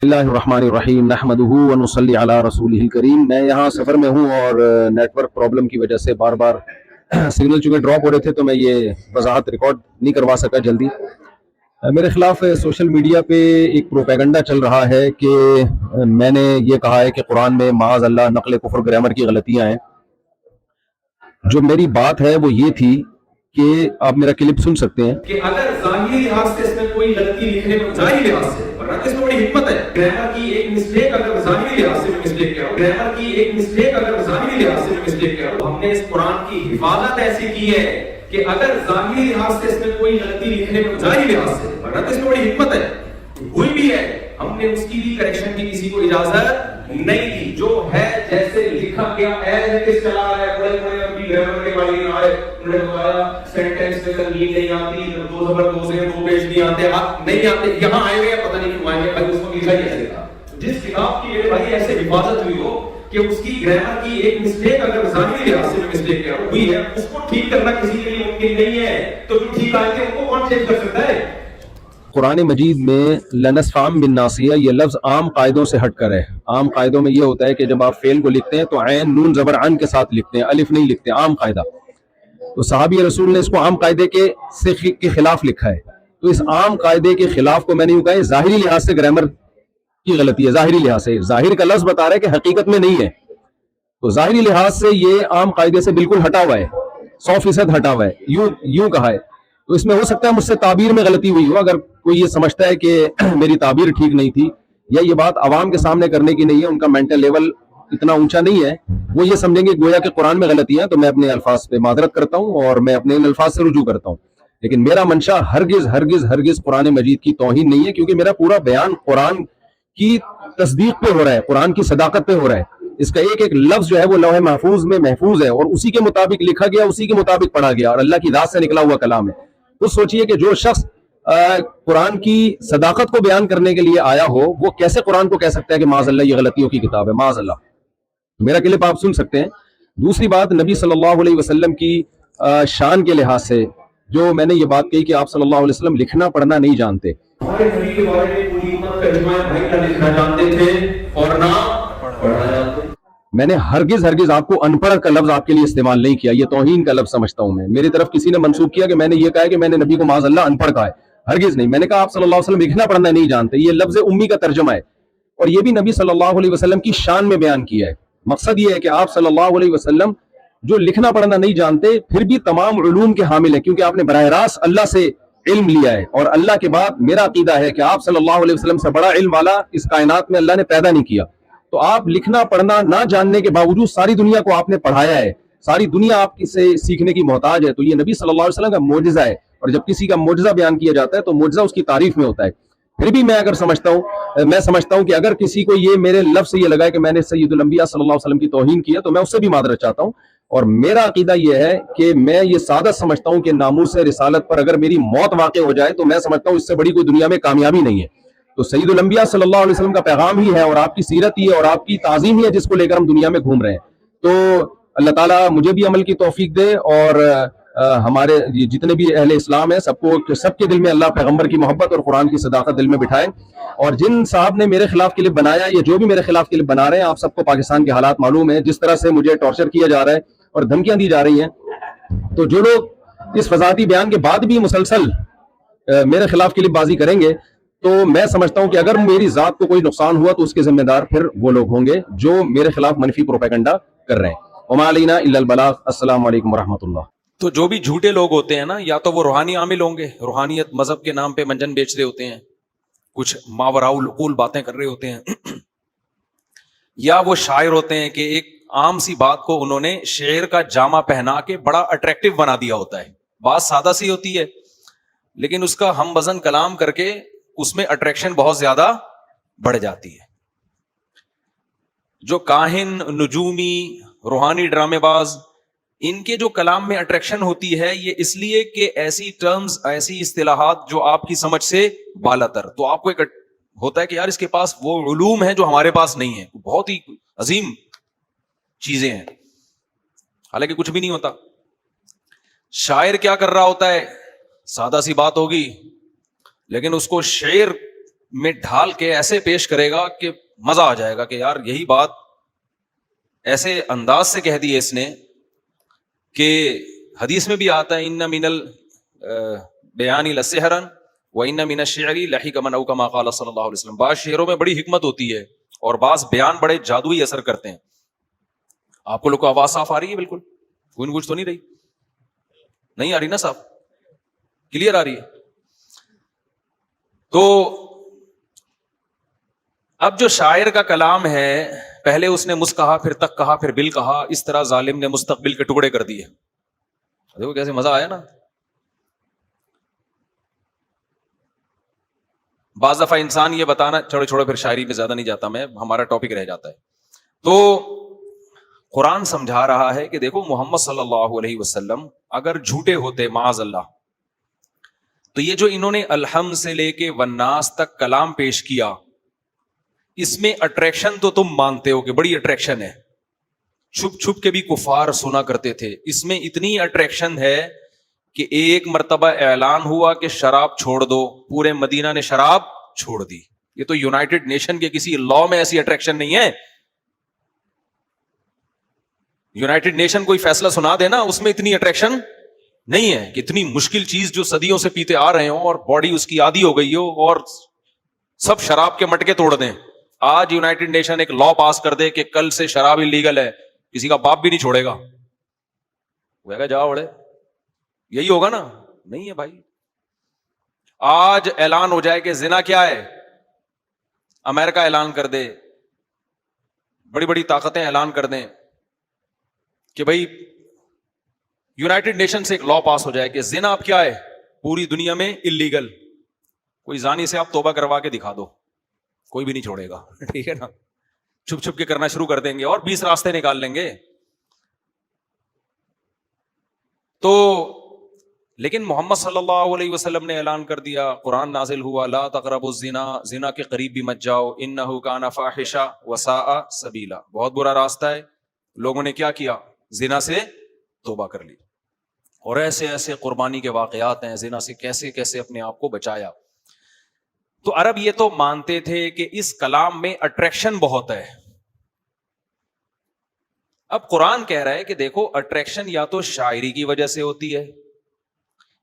اللہ الرحمن الرحیم نحمدہ ونصلی علی رسولہ الکریم۔ میں یہاں سفر میں ہوں اور نیٹ ورک پرابلم کی وجہ سے بار بار سگنل چونکہ ڈراپ ہو رہے تھے تو میں یہ وضاحت ریکارڈ نہیں کروا سکا جلدی۔ میرے خلاف سوشل میڈیا پہ ایک پروپیگنڈا چل رہا ہے کہ میں نے یہ کہا ہے کہ قرآن میں معاذ اللہ نقل کفر گرامر کی غلطیاں ہیں۔ جو میری بات ہے وہ یہ تھی کہ آپ میرا کلپ سن سکتے ہیں کہ اگر ظاہری لحاظ سے اس میں کوئی غلطی لکھنے میں ظاہری لحاظ سے، ورنہ اس میں بڑی حکمت ہے، گرامر کی ایک مسٹیک اگر ظاہری لحاظ سے مسٹیک کیا ہو، گرامر کی ایک مسٹیک اگر ظاہری لحاظ سے مسٹیک کیا ہو، ہم نے اس قرآن کی حفاظت ایسی کی ہے کہ اگر ظاہری لحاظ سے اس میں کوئی غلطی لکھنے میں ظاہری لحاظ سے، ورنہ اس میں بڑی حکمت ہے، ہوئی بھی ہے، ہم نے اس کی بھی کریکشن کی کسی کو اجازت نہیں دی، جو ہے جیسے لکھا گیا ایز اٹ از چلا رہا ہے۔ بڑے بڑے ابھی گرامر کے والے آئے، انہوں نے بتایا سینٹینس میں تنوین نہیں آتی، دو زبر دو سے دو پیش نہیں آتے، نہیں آتے، یہاں آئے ہوئے پتہ نہیں کیوں آئے ہوئے، بھائی اس کو لکھا ہی ایسے تھا۔ جس کتاب کی میرے بھائی ایسے حفاظت ہوئی ہو کہ اس کی گرامر کی ایک مسٹیک اگر ظاہری لحاظ سے مسٹیک کیا ہوئی ہے، اس کو ٹھیک کرنا کسی کے لیے ممکن نہیں ہے، تو جو ٹھیک آئے تھے ان کو کون چینج کر سکتا ہے؟ قرآن مجید میں لنسفام بالناصیہ یہ لفظ عام قاعدوں سے ہٹ کر ہے۔ عام قاعدوں میں یہ ہوتا ہے کہ جب آپ فعل کو لکھتے ہیں تو عین نون زبر عن کے ساتھ لکھتے ہیں، الف نہیں لکھتے، عام قاعدہ۔ تو صحابی رسول نے اس کو عام قاعدے کے خلاف لکھا ہے۔ تو اس عام قاعدے کے خلاف کو میں نے یوں کہا ہے ظاہری لحاظ سے گرامر کی غلطی ہے، ظاہری لحاظ سے۔ ظاہر کا لفظ بتا رہا ہے کہ حقیقت میں نہیں ہے، تو ظاہری لحاظ سے یہ عام قاعدے سے بالکل ہٹا ہوا ہے، 100% ہٹا ہوا ہے، یوں کہا ہے۔ تو اس میں ہو سکتا ہے مجھ سے تعبیر میں غلطی ہوئی ہو، اگر کوئی یہ سمجھتا ہے کہ میری تعبیر ٹھیک نہیں تھی یا یہ بات عوام کے سامنے کرنے کی نہیں ہے، ان کا مینٹل لیول اتنا اونچا نہیں ہے، وہ یہ سمجھیں گے گویا کہ قرآن میں غلطی ہے، تو میں اپنے الفاظ پہ معذرت کرتا ہوں اور میں اپنے ان الفاظ سے رجوع کرتا ہوں۔ لیکن میرا منشا ہرگز ہرگز ہرگز قرآن مجید کی توہین نہیں ہے، کیونکہ میرا پورا بیان قرآن کی تصدیق پہ ہو رہا ہے، قرآن کی صداقت پہ ہو رہا ہے۔ اس کا ایک ایک لفظ جو ہے وہ لوح محفوظ میں محفوظ ہے اور اسی کے مطابق لکھا گیا، اسی کے مطابق پڑھا گیا، اور اللہ کی ذات سے نکلا ہوا کلام ہے۔ تو سوچئے کہ جو شخص قرآن کی صداقت کو بیان کرنے کے لیے آیا ہو، وہ کیسے قرآن کو کہہ سکتا ہے کہ معاذ اللہ یہ غلطیوں کی کتاب ہے، معاذ اللہ۔ میرا کلپ آپ سن سکتے ہیں۔ دوسری بات، نبی صلی اللہ علیہ وسلم کی شان کے لحاظ سے جو میں نے یہ بات کہی کہ آپ صلی اللہ علیہ وسلم لکھنا پڑھنا نہیں جانتے۔ ہمارے نبی کے بارے میں پوری امت کا اجماع ہے، بھائی نہ لکھنا جانتے تھے اور نہ پڑھنا جانتے۔ میں نے ہرگز ہرگز آپ کو ان پڑھ کا لفظ آپ کے لیے استعمال نہیں کیا، یہ توہین کا لفظ سمجھتا ہوں میں۔ میری طرف کسی نے منسوخ کیا کہ میں نے یہ کہا ہے کہ میں نے نبی کو معاذ اللہ ان پڑھ کہا ہے، ہرگز نہیں۔ میں نے کہا آپ صلی اللہ علیہ وسلم لکھنا پڑھنا نہیں جانتے، یہ لفظ امی کا ترجمہ ہے، اور یہ بھی نبی صلی اللہ علیہ وسلم کی شان میں بیان کیا ہے۔ مقصد یہ ہے کہ آپ صلی اللہ علیہ وسلم جو لکھنا پڑھنا نہیں جانتے پھر بھی تمام علوم کے حامل ہیں، کیونکہ آپ نے براہ راست اللہ سے علم لیا ہے، اور اللہ کے بعد میرا عقیدہ ہے کہ آپ صلی اللہ علیہ وسلم سے بڑا علم والا اس کائنات میں اللہ نے پیدا نہیں کیا۔ تو آپ لکھنا پڑھنا نہ جاننے کے باوجود ساری دنیا کو آپ نے پڑھایا ہے، ساری دنیا آپ سے سیکھنے کی محتاج ہے، تو یہ نبی صلی اللہ علیہ وسلم کا معجزہ ہے، اور جب کسی کا معجزہ بیان کیا جاتا ہے تو معجزہ اس کی تعریف میں ہوتا ہے۔ پھر بھی میں سمجھتا ہوں کہ اگر کسی کو یہ میرے لفظ سے یہ لگا ہے کہ میں نے سید الانبیاء صلی اللہ علیہ وسلم کی توہین کی ہے تو میں اس سے بھی معذرت چاہتا ہوں، اور میرا عقیدہ یہ ہے کہ میں یہ سعادت سمجھتا ہوں کہ ناموس رسالت پر اگر میری موت واقع ہو جائے تو میں سمجھتا ہوں اس سے بڑی کوئی دنیا میں کامیابی نہیں ہے۔ تو سید الانبیاء صلی اللہ علیہ وسلم کا پیغام ہی ہے، اور آپ کی سیرت ہی ہے، اور آپ کی تعظیم ہی ہے، جس کو لے کر ہم دنیا میں گھوم رہے ہیں۔ تو اللہ تعالیٰ مجھے بھی عمل کی توفیق دے، اور ہمارے جتنے بھی اہل اسلام ہیں سب کے دل میں اللہ پیغمبر کی محبت اور قرآن کی صداقت دل میں بٹھائے۔ اور جن صاحب نے میرے خلاف کلپ بنایا یا جو بھی میرے خلاف کلپ بنا رہے ہیں، آپ سب کو پاکستان کے حالات معلوم ہیں، جس طرح سے مجھے ٹارچر کیا جا رہا ہے اور دھمکیاں دی جا رہی ہیں۔ تو جو لوگ اس فضاحتی بیان کے بعد بھی مسلسل میرے خلاف کلپ بازی کریں گے، تو میں سمجھتا ہوں کہ اگر میری ذات کو کوئی نقصان ہوا تو اس کے ذمہ دار پھر وہ لوگ ہوں گے جو میرے خلاف منفی پروپیگنڈا کر رہے ہیں۔ وما علینا الا البلاغ۔ السلام علیکم ورحمۃ اللہ۔ تو جو بھی جھوٹے لوگ ہوتے ہیں نا، یا تو وہ روحانی عامل ہوں گے، روحانیت مذہب کے نام پہ منجن بیچ رہے ہوتے ہیں، کچھ ماوراء العقول باتیں کر رہے ہوتے ہیں، یا وہ شاعر ہوتے ہیں کہ ایک عام سی بات کو انہوں نے شعر کا جامہ پہنا کے بڑا اٹریکٹیو بنا دیا ہوتا ہے۔ بات سادہ سی ہوتی ہے لیکن اس کا ہم وزن کلام کر کے اس میں اٹریکشن بہت زیادہ بڑھ جاتی ہے۔ جو کاہن، نجومی، روحانی ڈرامے باز، ان کے جو کلام میں اٹریکشن ہوتی ہے یہ اس لیے کہ ایسی ٹرمز، ایسی اصطلاحات جو آپ کی سمجھ سے بالاتر، تو آپ کو ایک ہوتا ہے کہ یار اس کے پاس وہ علوم ہیں جو ہمارے پاس نہیں ہیں، بہت ہی عظیم چیزیں ہیں، حالانکہ کچھ بھی نہیں ہوتا۔ شاعر کیا کر رہا ہوتا ہے، سادہ سی بات ہوگی لیکن اس کو شعر میں ڈھال کے ایسے پیش کرے گا کہ مزہ آ جائے گا کہ یار یہی بات ایسے انداز سے کہہ دی ہے اس نے کہ حدیث میں بھی آتا ہے ان من البیان لسحرا وان من الشعر لحکما او کما قال صلی اللہ علیہ وسلم. بعض شعروں میں بڑی حکمت ہوتی ہے اور بعض بیان بڑے جادوئی اثر کرتے ہیں. آپ کو لوگ کو آواز صاف آ رہی ہے؟ بالکل گونج گونج تو نہیں رہی؟ نہیں آ رہی نا صاف؟ کلیئر آ رہی ہے؟ تو اب جو شاعر کا کلام ہے پہلے اس نے مس کہا پھر تک کہا پھر بل کہا, اس طرح ظالم نے مستقبل کے ٹکڑے کر دیے. دیکھو کیسے مزہ آیا نا. بعض دفعہ انسان یہ بتانا چھوڑو پھر شاعری میں زیادہ نہیں جاتا میں, ہمارا ٹاپک رہ جاتا ہے. تو قرآن سمجھا رہا ہے کہ دیکھو محمد صلی اللہ علیہ وسلم اگر جھوٹے ہوتے معاذ اللہ, تو یہ جو انہوں نے الحمد سے لے کے والناس تک کلام پیش کیا, اس میں اٹریکشن تو تم مانتے ہو کہ بڑی اٹریکشن ہے, چھپ چھپ کے بھی کفار سنا کرتے تھے. اس میں اتنی اٹریکشن ہے کہ ایک مرتبہ اعلان ہوا کہ شراب چھوڑ دو, پورے مدینہ نے شراب چھوڑ دی. یہ تو یونائٹڈ نیشن کے کسی لا میں ایسی اٹریکشن نہیں ہے. یونائٹڈ نیشن کوئی فیصلہ سنا دینا, اس میں اتنی اٹریکشن نہیں ہے کہ اتنی مشکل چیز جو صدیوں سے پیتے آ رہے ہوں اور باڈی اس کی عادی ہو گئی ہو اور سب شراب کے مٹکے توڑ دیں. آج یونائٹڈ نیشن ایک لا پاس کر دے کہ کل سے شراب انلیگل ہے, کسی کا باپ بھی نہیں چھوڑے گا, وہ کہے گا جاؤ بڑے, یہی ہوگا نا؟ نہیں ہے بھائی. آج اعلان ہو جائے کہ زنا کیا ہے, امریکہ اعلان کر دے, بڑی بڑی طاقتیں اعلان کر دیں کہ بھائی یونائٹڈ نیشن سے ایک لا پاس ہو جائے کہ زنا اب کیا ہے پوری دنیا میں انلیگل. کوئی زانی سے آپ توبہ کروا کے دکھا دو, کوئی بھی نہیں چھوڑے گا, ٹھیک ہے نا. چھپ چھپ کے کرنا شروع کر دیں گے اور 20 راستے نکال لیں گے. تو لیکن محمد صلی اللہ علیہ وسلم نے اعلان کر دیا, قرآن نازل ہوا لا تقربوا الزنا, زنا کے قریب بھی مت جاؤ, انہ کان فاحشہ وساء سبیلا, بہت برا راستہ ہے. لوگوں نے کیا کیا؟ زنا سے توبہ کر لی. اور ایسے ایسے قربانی کے واقعات ہیں, زنا سے کیسے کیسے اپنے آپ کو بچایا. تو عرب یہ تو مانتے تھے کہ اس کلام میں اٹریکشن بہت ہے. اب قرآن کہہ رہا ہے کہ دیکھو اٹریکشن یا تو شاعری کی وجہ سے ہوتی ہے,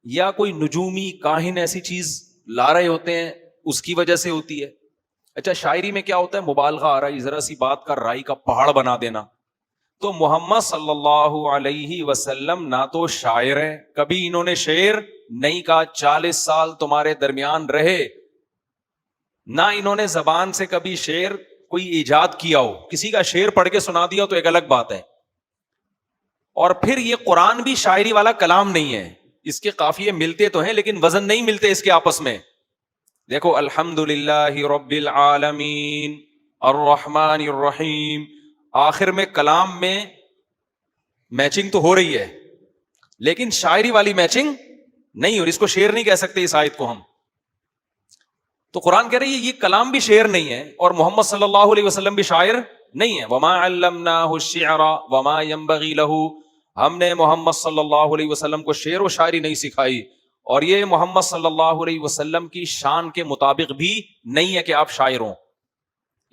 یا کوئی نجومی کاہن ایسی چیز لا رہے ہوتے ہیں اس کی وجہ سے ہوتی ہے. اچھا شاعری میں کیا ہوتا ہے؟ مبالغہ آ رہا ہے, ذرا سی بات کا رائی کا پہاڑ بنا دینا. تو محمد صلی اللہ علیہ وسلم نہ تو شاعر ہیں, کبھی انہوں نے شعر نہیں کہا, 40 سال تمہارے درمیان رہے, نہ انہوں نے زبان سے کبھی شعر کوئی ایجاد کیا ہو. کسی کا شعر پڑھ کے سنا دیا تو ایک الگ بات ہے. اور پھر یہ قرآن بھی شاعری والا کلام نہیں ہے, اس کے قافیے ملتے تو ہیں لیکن وزن نہیں ملتے اس کے آپس میں. دیکھو الحمدللہ رب العالمین الرحمن الرحیم, آخر میں کلام میں میچنگ تو ہو رہی ہے لیکن شاعری والی میچنگ نہیں ہو رہی. اس کو شعر نہیں کہہ سکتے اس آیت کو ہم. تو قرآن کہہ رہی ہے یہ کلام بھی شعر نہیں ہے اور محمد صلی اللہ علیہ وسلم بھی شاعر نہیں ہے. وما علمناہ الشعر وما ينبغي له, ہم نے محمد صلی اللہ علیہ وسلم کو شعر و شاعری نہیں سکھائی, اور یہ محمد صلی اللہ علیہ وسلم کی شان کے مطابق بھی نہیں ہے کہ آپ شاعر ہوں.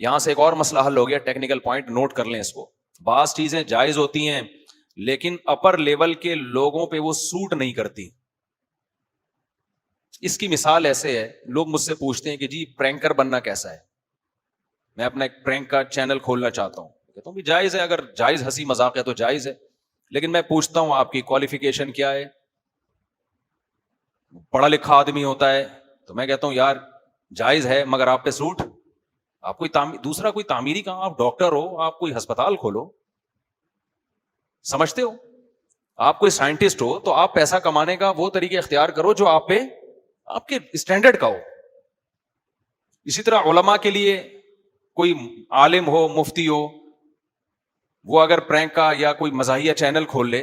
یہاں سے ایک اور مسئلہ حل ہو گیا, ٹیکنیکل پوائنٹ نوٹ کر لیں اس کو. بعض چیزیں جائز ہوتی ہیں لیکن اپر لیول کے لوگوں پہ وہ سوٹ نہیں کرتی. اس کی مثال ایسے ہے, لوگ مجھ سے پوچھتے ہیں کہ جی پرینکر بننا کیسا ہے, میں اپنا ایک پرینک کا چینل کھولنا چاہتا ہوں. کہتا ہوں بھی جائز ہے, اگر جائز ہنسی مذاق ہے تو جائز ہے, لیکن میں پوچھتا ہوں آپ کی کوالیفیکیشن کیا ہے؟ پڑھا لکھا آدمی ہوتا ہے تو میں کہتا ہوں یار جائز ہے مگر آپ پہ سوٹ, آپ کوئی دوسرا کوئی تعمیری کام, آپ ڈاکٹر ہو, آپ کوئی ہسپتال کھولو, سمجھتے ہو, آپ کوئی سائنٹسٹ ہو تو آپ پیسہ کمانے کا وہ طریقہ اختیار کرو جو آپ پہ آپ کے اسٹینڈرڈ کا ہو. اسی طرح علماء کے لیے کوئی عالم ہو, مفتی ہو, وہ اگر پرینک کا یا کوئی مزاحیہ چینل کھول لے,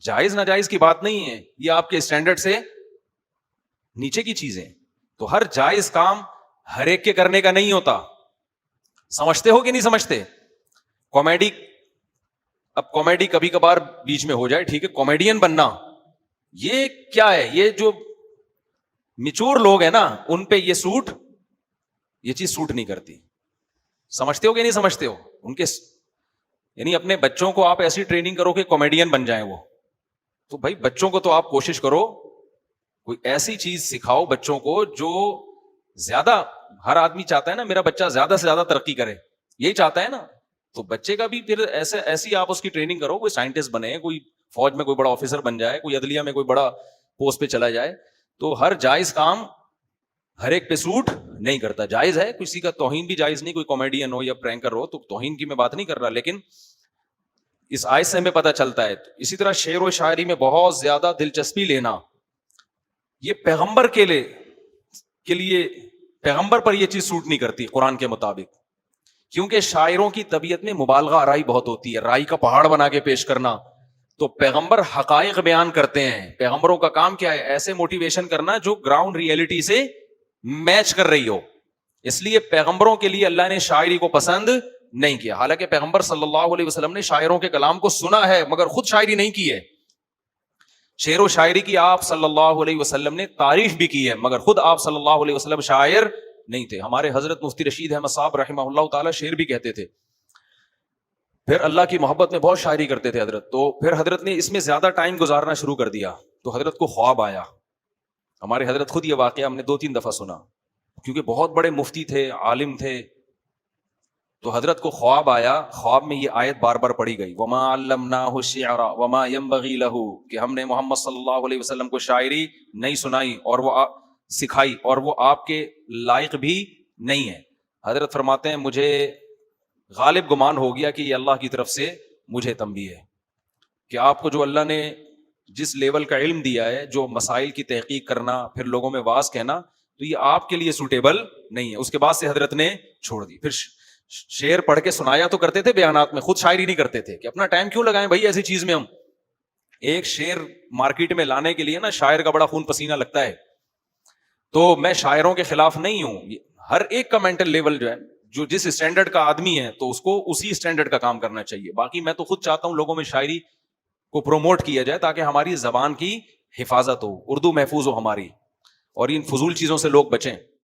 جائز ناجائز کی بات نہیں ہے, یہ آپ کے اسٹینڈرڈ سے نیچے کی چیزیں. تو ہر جائز کام ہر ایک کے کرنے کا نہیں ہوتا. سمجھتے ہو کہ نہیں سمجھتے؟ کامیڈی, اب کامیڈی کبھی کبھار بیچ میں ہو جائے ٹھیک ہے, کامیڈین بننا یہ کیا ہے؟ یہ جو میچور لوگ ہیں نا ان پہ یہ سوٹ یہ چیز سوٹ نہیں کرتی. سمجھتے ہو کہ نہیں سمجھتے ہو؟ ان کے یعنی اپنے بچوں کو آپ ایسی ٹریننگ کرو کہ کامیڈین بن جائیں وہ. تو بھائی بچوں کو تو آپ کوشش کرو کوئی ایسی چیز سکھاؤ بچوں کو جو زیادہ, ہر آدمی چاہتا ہے نا میرا بچہ زیادہ سے زیادہ ترقی کرے, یہی چاہتا ہے نا. تو بچے کا بھی پھر ایسی آپ اس کی ٹریننگ کرو, کوئی سائنٹسٹ بنے, کوئی فوج میں کوئی بڑا آفیسر بن جائے, کوئی عدلیہ میں کوئی بڑا پوسٹ پہ چلا جائے. تو ہر جائز کام ہر ایک پہ سوٹ نہیں کرتا. جائز ہے, کسی کا توہین بھی جائز نہیں, کوئی کامیڈین ہو یا پرینکر ہو, تو توہین کی میں بات نہیں کر رہا, لیکن اس آیت سے ہمیں پتہ چلتا ہے. اسی طرح شعر و شاعری میں بہت زیادہ دلچسپی لینا, یہ پیغمبر کے لیے پیغمبر پر یہ چیز سوٹ نہیں کرتی قرآن کے مطابق, کیونکہ شاعروں کی طبیعت میں مبالغہ آرائی بہت ہوتی ہے, رائی کا پہاڑ بنا کے پیش کرنا. تو پیغمبر حقائق بیان کرتے ہیں, پیغمبروں کا کام کیا ہے, ایسے موٹیویشن کرنا جو گراؤنڈ ریئلٹی سے میچ کر رہی ہو. اس لیے پیغمبروں کے لیے اللہ نے شاعری کو پسند نہیں کیا. حالانکہ پیغمبر صلی اللہ علیہ وسلم نے شاعروں کے کلام کو سنا ہے مگر خود شاعری نہیں کی ہے. شعر و شاعری کی آپ صلی اللہ علیہ وسلم نے تعریف بھی کی ہے مگر خود آپ صلی اللہ علیہ وسلم شاعر نہیں تھے. ہمارے حضرت مفتی رشید احمد صاحب رحمہ اللہ تعالی شعر بھی کہتے تھے, پھر اللہ کی محبت میں بہت شاعری کرتے تھے حضرت. تو پھر حضرت نے اس میں زیادہ ٹائم گزارنا شروع کر دیا, تو حضرت کو خواب آیا. ہمارے حضرت خود یہ واقعہ ہم نے 2-3 دفعہ سنا, کیونکہ بہت بڑے مفتی تھے, عالم تھے. تو حضرت کو خواب آیا, خواب میں یہ آیت بار بار پڑھی گئی, وما علمناہ الشعر وما ينبغي له, کہ ہم نے محمد صلی اللہ علیہ وسلم کو شاعری نہیں سنائی اور وہ سکھائی, اور وہ آپ کے لائق بھی نہیں ہے. حضرت فرماتے ہیں مجھے غالب گمان ہو گیا کہ یہ اللہ کی طرف سے مجھے تنبیہ ہے کہ آپ کو جو اللہ نے جس لیول کا علم دیا ہے, جو مسائل کی تحقیق کرنا, پھر لوگوں میں واز کہنا, تو یہ آپ کے لیے سوٹیبل نہیں ہے. اس کے بعد سے حضرت نے چھوڑ دی. پھر شعر پڑھ کے سنایا تو کرتے تھے بیانات میں, خود شاعری نہیں کرتے تھے کہ اپنا ٹائم کیوں لگائیں بھائی ایسی چیز میں. ہم ایک شعر مارکیٹ میں لانے کے لیے نا شاعر کا بڑا خون پسینہ لگتا ہے. تو میں شاعروں کے خلاف نہیں ہوں, ہر ایک کا مینٹل لیول جو ہے, جو جس اسٹینڈرڈ کا آدمی ہے تو اس کو اسی اسٹینڈرڈ کا کام کرنا چاہیے. باقی میں تو خود چاہتا ہوں لوگوں میں شاعری کو پروموٹ کیا جائے تاکہ ہماری زبان کی حفاظت ہو, اردو محفوظ ہو ہماری, اور ان فضول چیزوں سے لوگ بچیں.